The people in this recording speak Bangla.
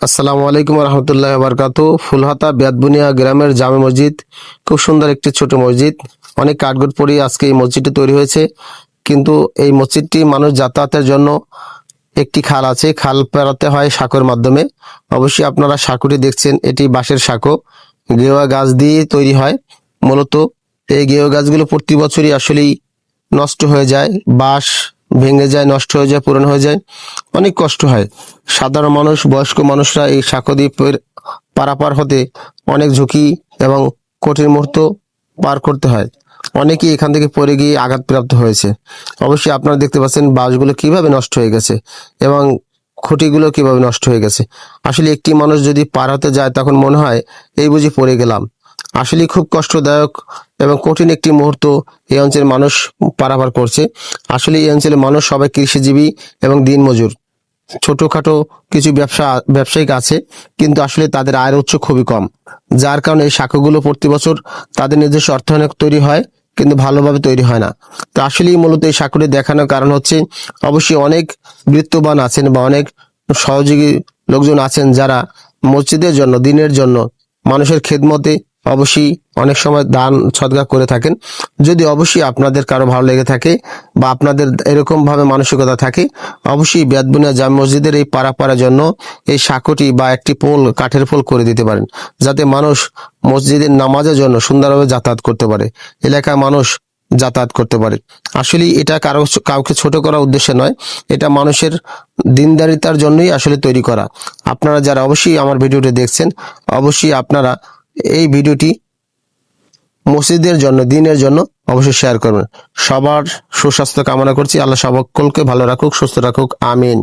আসসালামু আলাইকুম রহমতুল্লাহ বারকাতু। ফুলহাতা বেতবুনিয়া গ্রামের জামে মসজিদ, খুব সুন্দর একটি ছোট মসজিদ। অনেক কাঠগড় পরিয়ে আজকে এই মসজিদটি তৈরি হয়েছে। কিন্তু এই মসজিদটি মানুষ যাতায়াতের জন্য একটি খাল আছে, খাল পেরাতে হয় সাঁকোর মাধ্যমে। অবশ্যই আপনারা সাঁকোটি দেখছেন, এটি বাঁশের সাঁকো, গেওয়া গাছ দিয়ে তৈরি হয় মূলত। এই গেওয়া গাছগুলো প্রতি বছরই আসলেই নষ্ট হয়ে যায়, বাঁশ ভেঙে যায়, নষ্ট হয়ে যায়, পুরানো হয়ে যায়, অনেক কষ্ট হয়। সাধারণ মানুষ, বয়স্ক মানুষরা এই সাঁকো দিয়ে পারাপার হতে অনেক ঝুঁকি এবং কঠিন মুহূর্ত পার করতে হয়। অনেকেই এখান থেকে পড়ে গিয়ে আঘাতপ্রাপ্ত হয়েছে। অবশ্যই আপনারা দেখতে পাচ্ছেন বাঁশগুলো কিভাবে নষ্ট হয়ে গেছে এবং খুঁটিগুলো কিভাবে নষ্ট হয়ে গেছে। আসলে একটি মানুষ যদি পার হতে যায় তখন মনে হয় এই বুঝি পড়ে গেলাম। আসলে খুব কষ্টদায়ক এবং কঠিন একটি মুহূর্ত এই অঞ্চলের মানুষ পারাপার করছে। আসলে এই অঞ্চলের মানুষ সবাই কৃষিজীবী এবং দিনমজুর। ছোটখাটো কিছু ব্যবসায়িক আছে, কিন্তু আসলে তাদের আয়ের উৎস খুবই কম। যার কারণে এই শাখাগুলো প্রতি বছর তাদের নিজস্ব অর্থায়নে তৈরি হয়, কিন্তু ভালোভাবে তৈরি হয় না। তো আসলেই মূলত এই শাখাটি দেখানোর কারণ হচ্ছে, অবশ্যই অনেক বিত্তবান আছেন বা অনেক সহযোগী লোকজন আছেন যারা মসজিদের জন্য, দিনের জন্য, মানুষের খেদমতে অবশ্যই অনেক সময় দান সদকা করে থাকেন। যদি অবশ্যই আপনাদের কারো ভালো লেগে থাকে বা আপনাদের এরকম ভাবে মানসিকতা থাকে, অবশ্যই বেতবুনিয়া জামে মসজিদের এই পারাপারের জন্য এই সাঁকোটি বা একটি পোল, কাঠের পোল করে দিতে পারেন, যাতে মানুষ মসজিদের নামাজের জন্য সুন্দরভাবে যাতায়াত করতে পারে, এলাকার মানুষ যাতায়াত করতে পারে। আসলে এটা কাউকে ছোট করার উদ্দেশ্যে নয়, এটা মানুষের দিনদারিতার জন্যই আসলে তৈরি করা। আপনারা যারা অবশ্যই আমার ভিডিওটি দেখছেন, অবশ্যই আপনারা এই ভিডিওটি মসজিদের জন্য, দিনের জন্য অবশ্যই শেয়ার করবেন। সবার সুস্বাস্থ্য কামনা করছি। আল্লাহ সকলকে ভালো রাখুক, সুস্থ রাখুক, আমিন।